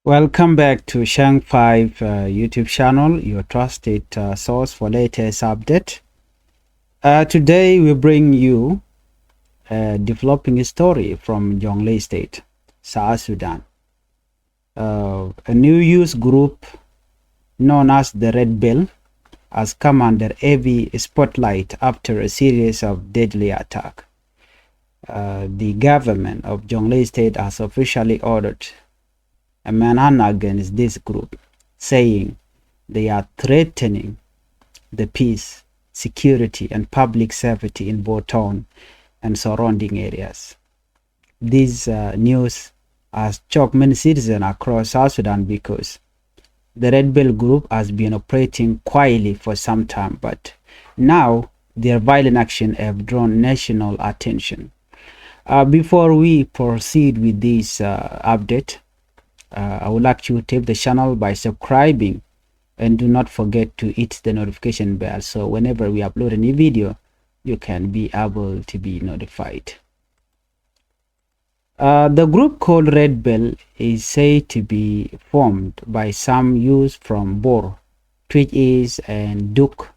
Welcome back to Changfied YouTube channel, your trusted source for latest update. Today we bring you a developing story from Jonglei State, South Sudan. A new youth group known as the Red Bell has come under heavy spotlight after a series of deadly attacks. The government of Jonglei State has officially ordered a manhunt against this group, saying they are threatening the peace, security, and public safety in both town and surrounding areas. This news has shocked many citizens across South Sudan because the Red Bell group has been operating quietly for some time, but now their violent action have drawn national attention. Before we proceed with this update, I would like you to tap the channel by subscribing, and do not forget to hit the notification bell so whenever we upload a new video you can be able to be notified. The group called Red Bell is said to be formed by some youth from Bor, Twitch and Duke.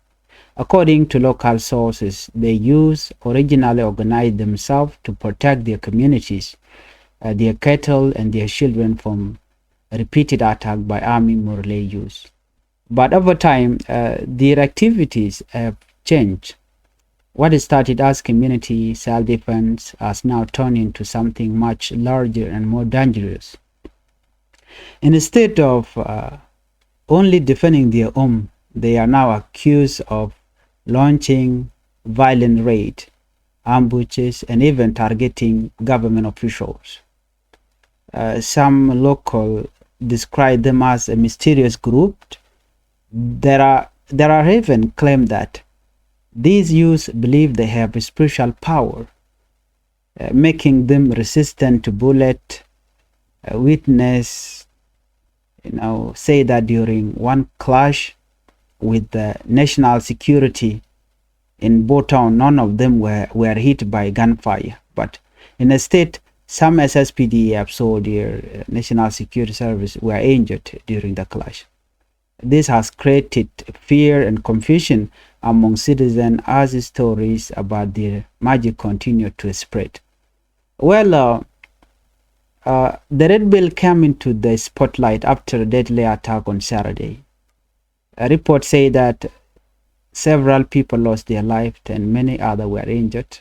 According to local sources, the youth originally organized themselves to protect their communities, their cattle and their children from repeated attack by army Morley youth. But over time, their activities have changed. What started as community self-defense has now turned into something much larger and more dangerous. Instead of only defending their home, they are now accused of launching violent raids, ambushes, and even targeting government officials. Some local describe them as a mysterious group. There are even claims that these youths believe they have a spiritual power, making them resistant to bullet. Witness, say that during one clash with the national security in Botown, none of them were hit by gunfire, but instead some SSPDF soldier, National Security Service, were injured during the clash. This has created fear and confusion among citizens as stories about their magic continue to spread. Well, the Red Bell came into the spotlight after a deadly attack on Saturday. A report said that several people lost their lives and many others were injured.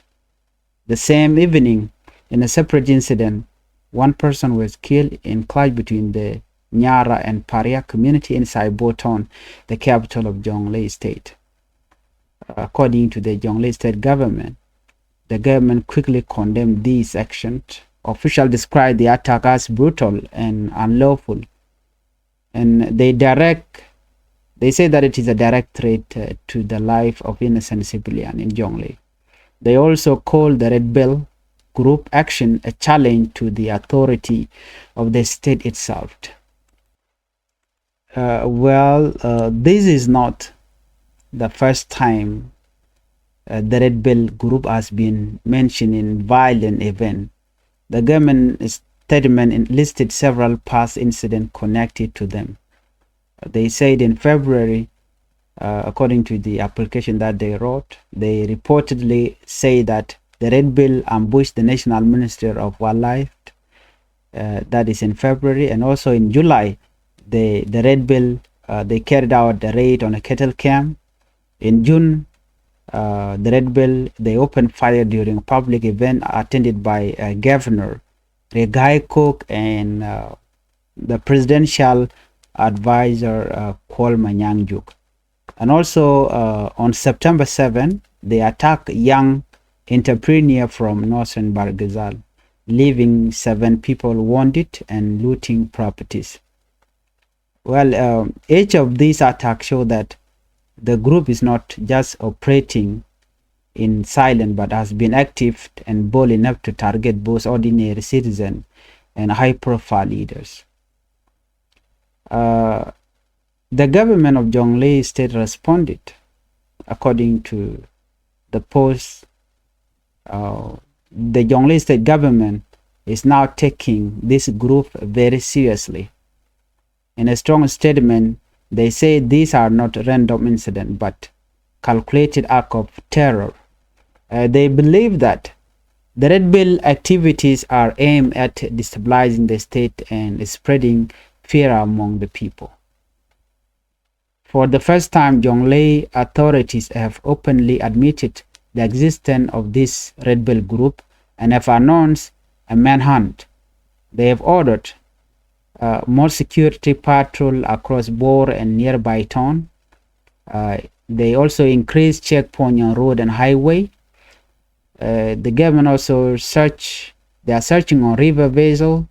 The same evening, in a separate incident, one person was killed in clash between the Nyara and Paria community inside Boton, the capital of Jonglei State. According to the Jonglei State government, the government quickly condemned these actions. Officials described the attack as brutal and unlawful, and they say that it is a direct threat to the life of innocent civilians in Jonglei. They also called the Red Bell group action a challenge to the authority of the state itself. This is not the first time the Red Bell group has been mentioned in violent events. The government statement listed several past incidents connected to them. They said in February, according to the application that they wrote, they reportedly say that the Red Bell ambushed the National Minister of Wildlife. That is in February, and also in July, the Red Bell they carried out a raid on a cattle camp. In June, the Red Bell they opened fire during a public event attended by Governor Regai Cook and the presidential advisor Kwal Manyangjuk. And also on September 7, they attacked young entrepreneur from northern Bargazal, leaving 7 people wounded and looting properties. Well, each of these attacks show that the group is not just operating in silence, but has been active and bold enough to target both ordinary citizens and high-profile leaders. The government of Jonglei State responded. According to the post, the Jonglei State government is now taking this group very seriously. In a strong statement, they say these are not random incidents but calculated act of terror. They believe that the Red Bell activities are aimed at destabilizing the state and spreading fear among the people. For the first time, Jonglei authorities have openly admitted the existence of this Red Bell group and have announced a manhunt. They have ordered more security patrol across Bor and nearby town. They also increased checkpoint on road and highway. The government also they are searching on river vessel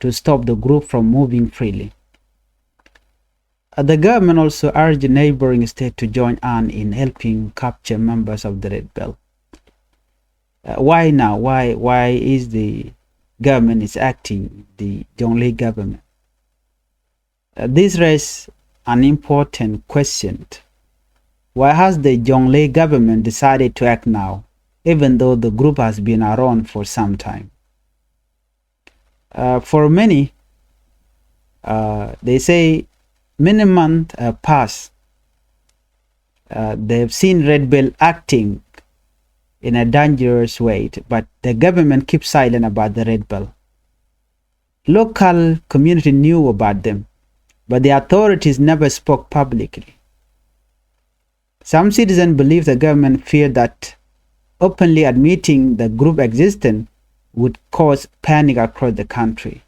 to stop the group from moving freely. The government also urged neighboring states to join on in helping capture members of the Red Bell. Why now? Why is the government is acting, the Jonglei government? This raises an important question. Why has the Jonglei government decided to act now, even though the group has been around for some time? For many, they say many months pass. They've seen Red Bell acting in a dangerous way, but the government keeps silent about the Red Bell. Local community knew about them, but the authorities never spoke publicly. Some citizens believe the government feared that openly admitting the group existence would cause panic across the country.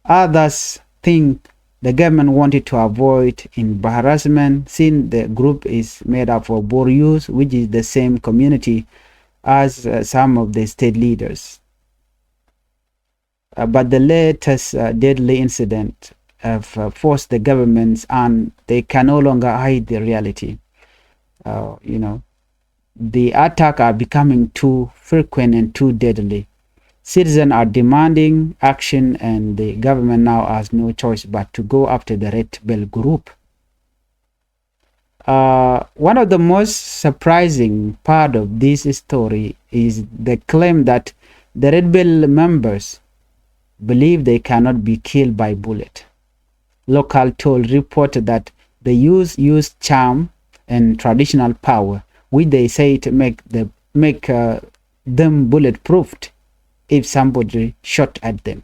Others think the government wanted to avoid embarrassment since the group is made up of Boryus, which is the same community as some of the state leaders. But the latest deadly incident have forced the governments, and they can no longer hide the reality. The attacks are becoming too frequent and too deadly. Citizens are demanding action, and the government now has no choice but to go after the Red Bell group. One of the most surprising part of this story is the claim that the Red Bell members believe they cannot be killed by bullet. Local told reported that they use charm and traditional power, which they say to make them bulletproof if somebody shot at them.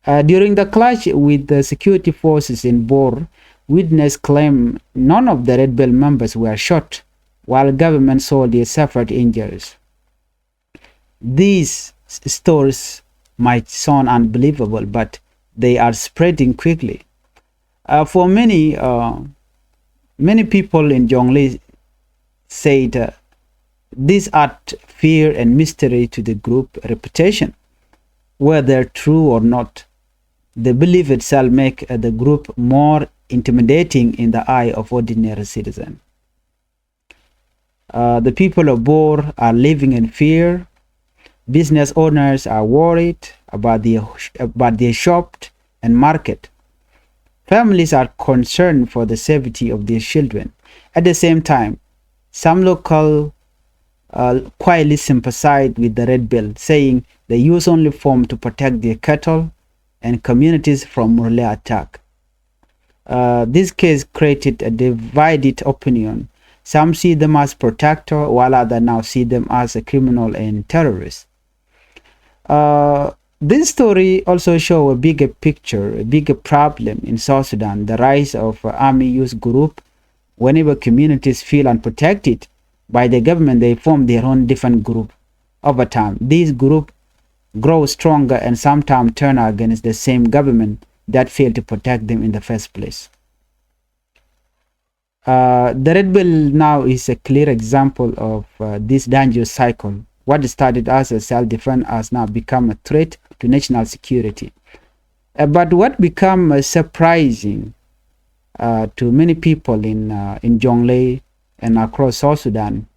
During the clash with the security forces in Bor, witnesses claim none of the Red Bell members were shot, while government soldiers suffered injuries. These stories might sound unbelievable, but they are spreading quickly. For many people in Jonglei said this add fear and mystery to the group reputation. Whether true or not, the belief itself makes the group more intimidating in the eye of ordinary citizens. The people of Bor are living in fear. Business owners are worried about their shop and market. Families are concerned for the safety of their children. At the same time, some local quietly sympathize with the Red Bell, saying they use only form to protect their cattle and communities from Murle attack. This case created a divided opinion. Some see them as protector, while others now see them as a criminal and terrorist. This story also shows a bigger picture, a bigger problem in South Sudan, the rise of army youth group. Whenever communities feel unprotected by the government, they form their own different group. Over time, these groups grow stronger and sometimes turn against the same government that failed to protect them in the first place. The Red Bell now is a clear example of this dangerous cycle. What started as a self-defense has now become a threat to national security. But what became surprising to many people in Jonglei and across South Sudan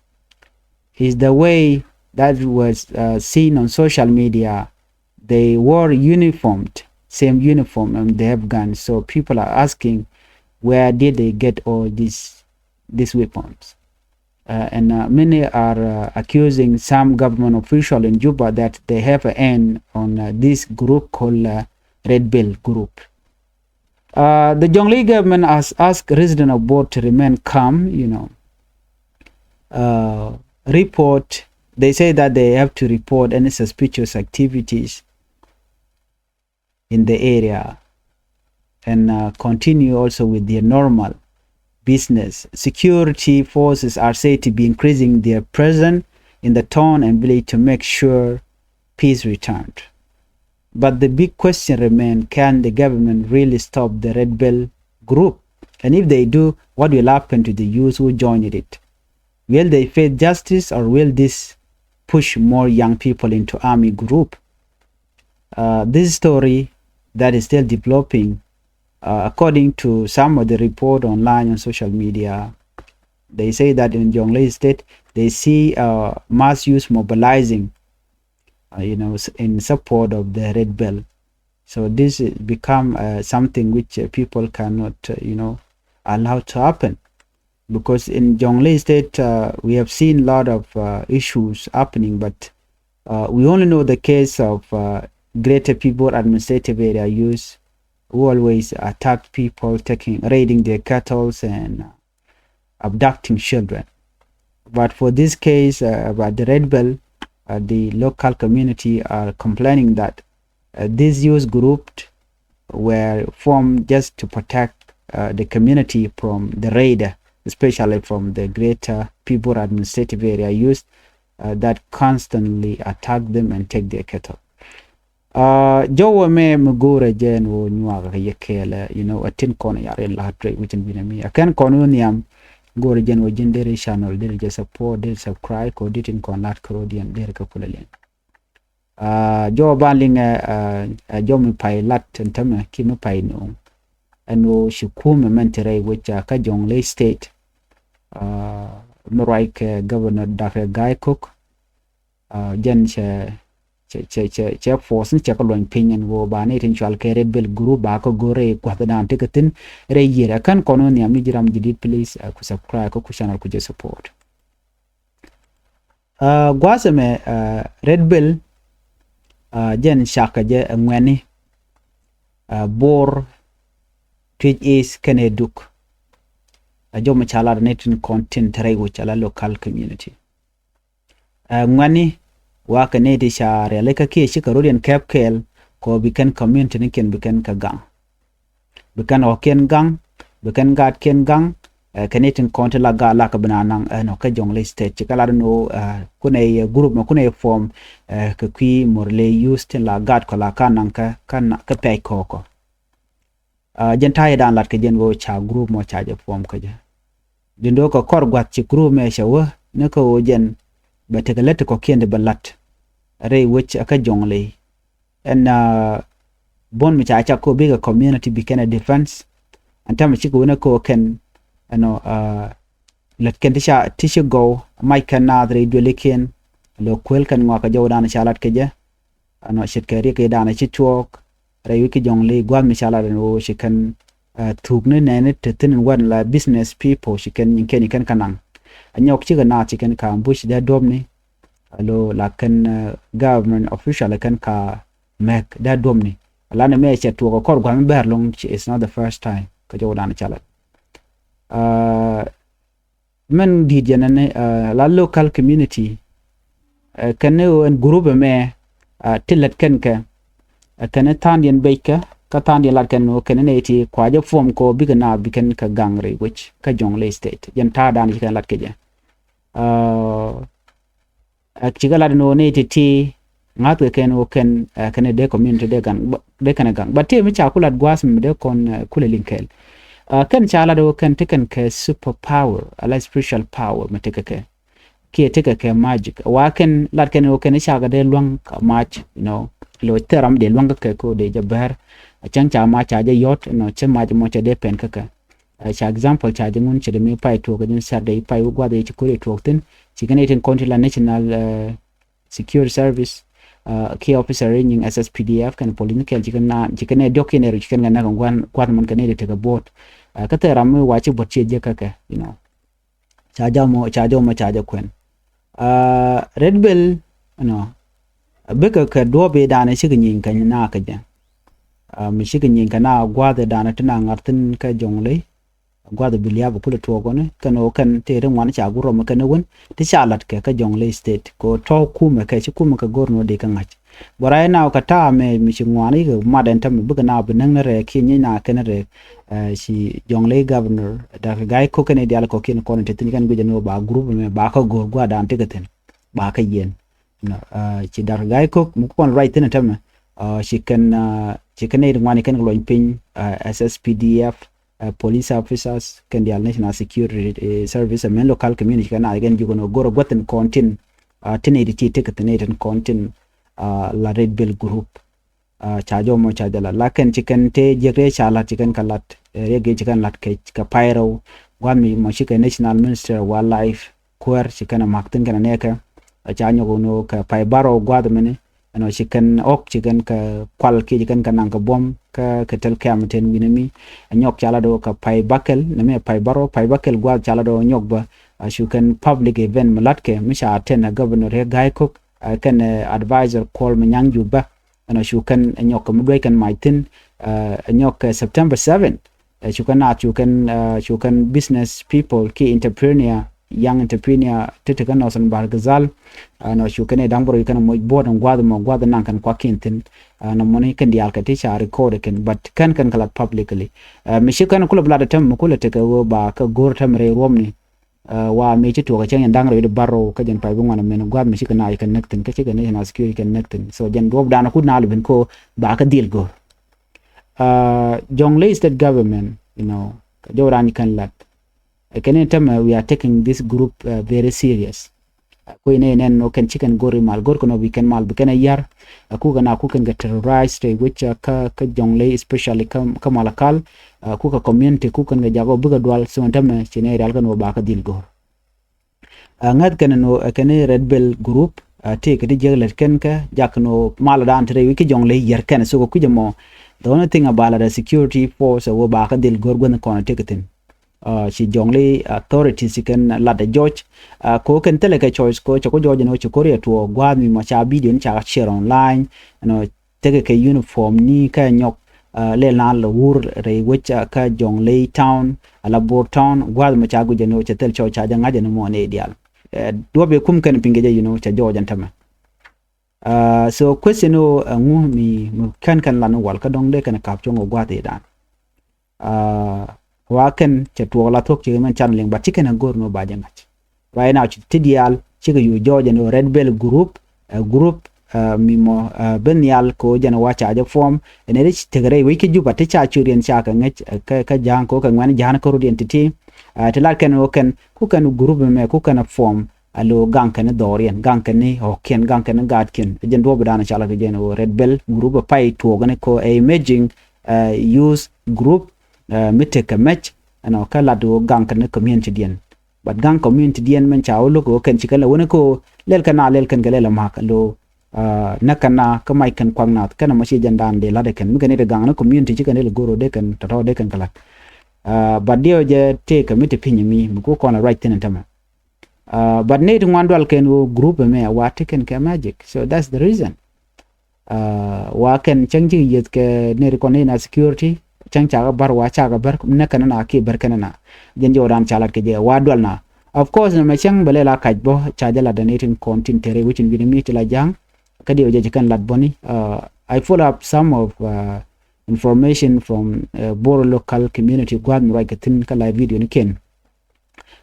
is the way that was seen on social media. They wore uniformed, same uniform, and they have guns. So people are asking, where did they get all these weapons? And many are accusing some government official in Juba that they have an end on this group called Red Bell group. The Jonglei government has asked residents of both to remain calm, report. They say that they have to report any suspicious activities in the area and continue also with their normal business. Security forces are said to be increasing their presence in the town and village to make sure peace returned. But the big question remains, can the government really stop the Red Bell group? And if they do, what will happen to the youth who joined it? Will they face justice, or will this push more young people into army group? This story that is still developing, according to some of the report online on social media, they say that in Jonglei state, they see mass youth mobilizing, in support of the Red Bell. So this become something which people cannot, allow to happen. Because in Jonglei state, we have seen a lot of issues happening, but we only know the case of Greater People Administrative Area youth who always attack people, raiding their cattle and abducting children. But for this case about the Red Bell, the local community are complaining that these youth groups were formed just to protect the community from the raider, especially from the Greater People Administrative Area youth that constantly attack them and take their cattle. Jowo me mugure jen wo nyuaga yekele, atin kono yare latre within binami. Akan kono niam gore jen wo jindere channel dere je support dere subscribe ko ditin kon lat krodian dere ka kulalen. Jo balinga jomi pai lat tentame kimi pai no. Anu shukume mentere which ka Jonglei state. Muraik Governor Dr. Guy Cook jen che force che ko loin pinyen wo ba ne tin chal ke Red Bell group ba ko gore ko dan tikatin re yira kan kono ni ami jiram jidit please ku subscribe ko channel ku je support gwaseme Red Bell jen shaka je ngweni bor twitch is keneduk joma chala netin content re wo chala local community ngweni waka neti share leka ki shikarurian capkel ko bikan community ni ken bikan ka gang bikan oken gang bikan gat ken gang kanetin konti la ga la ka bananang no ka Jonglei state chikala no kunay group ma kunay form ka kwi morle used la gat ko la kanang ka pay ko jentaye dan lat ka jen wo cha group mo cha je form ka je dindo ko kor gwat ci group me shawa ne ko jen bategalet ko kende balat re which aka Jonglei and bon mi cha ko bigger community became a defense and tam chi ko na ko ken let ken tisha go mai kan na re dweleken lo kwel kan ngwa ka jawdan chalat ke je shit kari ke dana chi tuok re wiki Jonglei gwa mi chalat no shi kan thugne ne tin wan la business people shi kan ken kanang anyok chi na chi kan ka bush da domni alo lakan government official lakan ka mek da domni alana me che to ko kor gwa ber long it's not the first time ka jawdan chalat men di janane la local community kan en group me tilat kan ka kan tan yen beka ka tan yen lat kan no kan ne ti kwa je form ko bigana bikan ka gangre which ka Jonglei state yan ta dan kan lat ke je chigala no ne ti ngat ken o ken de community de kan gang but te mi cha kulat gwas mi de kon kulelinkel kan chala do kan teken ke super power ala spiritual power mateka ke teka ke magic wa ken lat ken o ken cha ga de luang match lo teram de luang ke ko de jabar chang cha ma cha je yot no che ma mo che de pen ka cha example cha de mun che de mi pai to ga din sa de pai u gwa de chi kure to tin chi kan eten control national security service key officer ring SSPDF kan political chi kan document chi kan na kan kwan mon kan de te ga bot ka teram wa chi bot che je ka cha jo ma cha kwen Red Bell beka ka do be dana shi yin kan na ka je Michigan yin kana gwada dana tana ngartin ka jonglei gwada bilia bu kula to gone kano kan te ren wan cha guro makana won ti chalat ka jonglei state ko to kuma ka ci kuma ka gorno de kan ngach boray na ka ta me michingwani ga madan tam bu na bu nan re kinyi na kan re si jonglei governor da gai ko kan ideal ko kin ko te tin kan guje no ba group me ba ka go gwada ante gaten ba ka yen ci dar gai ko mu ko right tin tam she can wani kan lo pin SSPDF police officers can the national security service and local community can again you gonna go gotten content 1080 ticket and content la red bill group charge mo charge la kan chicken te jegre chala chicken kalat rege chicken lat ka pyro gwami mo chicken national minister wildlife kwer chicken maktin kana neka chanyo gono ka pai baro gwadmene ano chicken ok chicken ka kwal ki chicken ka nang ka bom ka tel kamten winami nyok chala do ka pai bakel name pai baro pai bakel gwad chala do nyok ba chicken public event malatke misha attend governor he guy cook kan advisor call manyang juba ano chicken nyok mudwe kan maitin nyok September 7 chicken business people ki entrepreneur young entrepreneur tete kan osan bargazal no shukane damboro kan mo board gwada nan kan kwa kintin no money kan dial ka teacher record kan but kan kalat publicly mi shikan kula blada tam kula te ka ba ka gor tam re romni wa me ci to ka chen dang re baro ka jen pai bungwana men gwad mi shikan ay kan naktin ka chikan na security kan naktin so jen dob dana ku na lubin ko ba ka deal go Jonglei state government ka jawrani kan lat we are taking this group very serious ko ine nen no kan chicken gori mal gor kono we can mal bikana yar ku kan get terrorized which ka jonglei especially ka malakal ku ka community ku kan ga jago buga dual so tama chine real kan ba ka dil gor ngat kan no kan red bell group take the jaglet kan ka jakno mal dan tre we ki jonglei yar kan so ku jamo the only thing about the security force wo ba ka dil gor gon kono take si jonglei authorities can lada George ko kan tele ka choice ko choko George no chokore to gwami ma cha video ni cha share online tege ka uniform ni ka nyok le na la wur re wecha ka jonglei town ala bor town gwad ma cha guje no chetel cho cha janga je no mo ne dial do be kum kan pingeje cha George antama so question no ngu mi kan lanu wal ka dong de kan kap chongo gwate dan waken chatwo la thok chi man channeling but chicken gor no ba jangat right now tidial chiga yu George no red bell group mimo benyal ko jana wacha aja form ene rich tegre wiki juba te cha churien cha ka ngech ka jang ko ka ngwan jana ko identity telar ken oken ku kan group me ku kan form alo gang kan dorien gang kan ni hoken gang kan gatkin jen do badana chala ke jeno red bell group pai to gane ko a emerging use group miteka match kala do gang kan community dien but gang community dien men chawlo ko ken chikala wona ko lel kan galela makalo nakana kamai kan kwangna kana mashi jandan de lade kan migane de gang na community chikane le goro de kan tato de kan kala but dio je te committee pinyimi muko kona right tin tama but need ngwandwal ken group me wa taken ka magic so that's the reason wa ken changji yet ke ne reconnaissance security changcha bar wa cha bar nakana na ke bar kana jen joran chalat ke je wa dwal na of course na machang balela kajbo chajala donating content tere which in binimit la jang kadi oje kan lat boni I follow up some of information from Boro local community gwad right tin kala video ni ken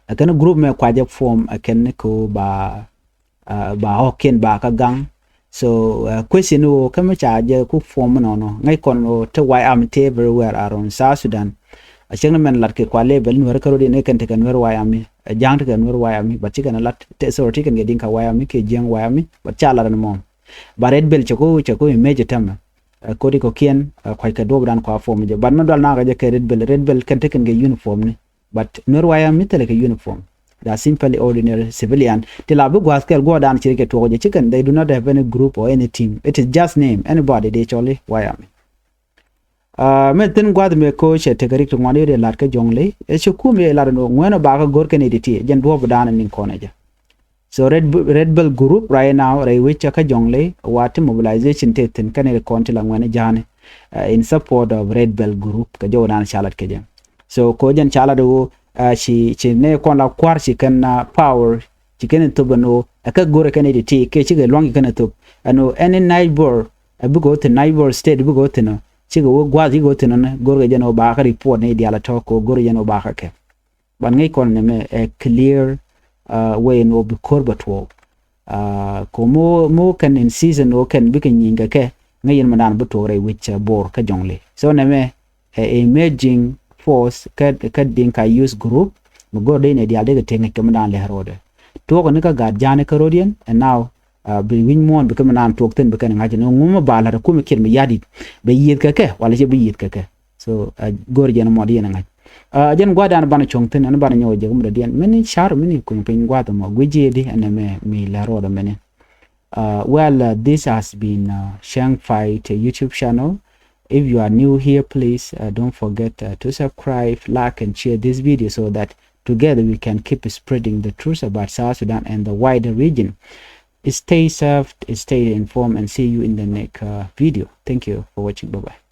akana group me kwaje form aken ko ba hoken ba ka gang so question o kama chaje ku form no ngai kon to why am everywhere around South Sudan acheng men lat ke kwa level nwer karo de ne kan te kan wer why am jang te kan wer why am but chikan lat te so ti kan gedin ka why am ke jeng why am but chala no mom ba red bell chako image tama kodi ko kien kwa ka dobran kwa form je but man dal na ga je ke red bell kan te kan ge uniform ni but nwer why am te le ke uniform that simply ordinary civilian tilabu gwaskel go dan chirike to je chicken they do not have any group or any team it is just name anybody they actually why am metin gwad me ko che tegarik to ngwani re lat ka jonglei e chukume lar no ngwana ba ka gor ken editi jen do dan nin koneja so red bell group right now re which ka jonglei what mobilization tetin kan re kontila ngwana jane in support of Red Bell group ka jo dan chalat ke. So ko jan chala do she ne kon la kwar she kan power she kan to bano aka gore kan de ti ke chi ga long kan to ano any neighbor abu go to neighbor state abu go to no chi go gwa ji go to no gore jano ba ka report ne dia la to ko gore jano ba ka ke ban ngai kon ne me a clear way no be korbat wo ko mo kan in season o kan bi kan yinga ke ngai yen manan bu to re which bor ka jongle so ne me emerging force ka din ka use group mo go de ne dia de tenga ke manan le harode to ko ne ka ga jane ka rodian and now bi win mon bi ka manan to ten bi kan ngaji no nguma bala ko mi kir mi yadi be yit ka ke wala je bi yit ka ke so gor jena mo di na ngaji jen gwada an bana chongten an bana nyawo je gumda dian meni char meni kun pin gwada mo gweje di an me mi la roda meni this has been Changfied YouTube channel. If you are new here, please don't forget to subscribe, like and share this video so that together we can keep spreading the truth about South Sudan and the wider region. Stay safe, stay informed, and see you in the next video. Thank you for watching. Bye bye.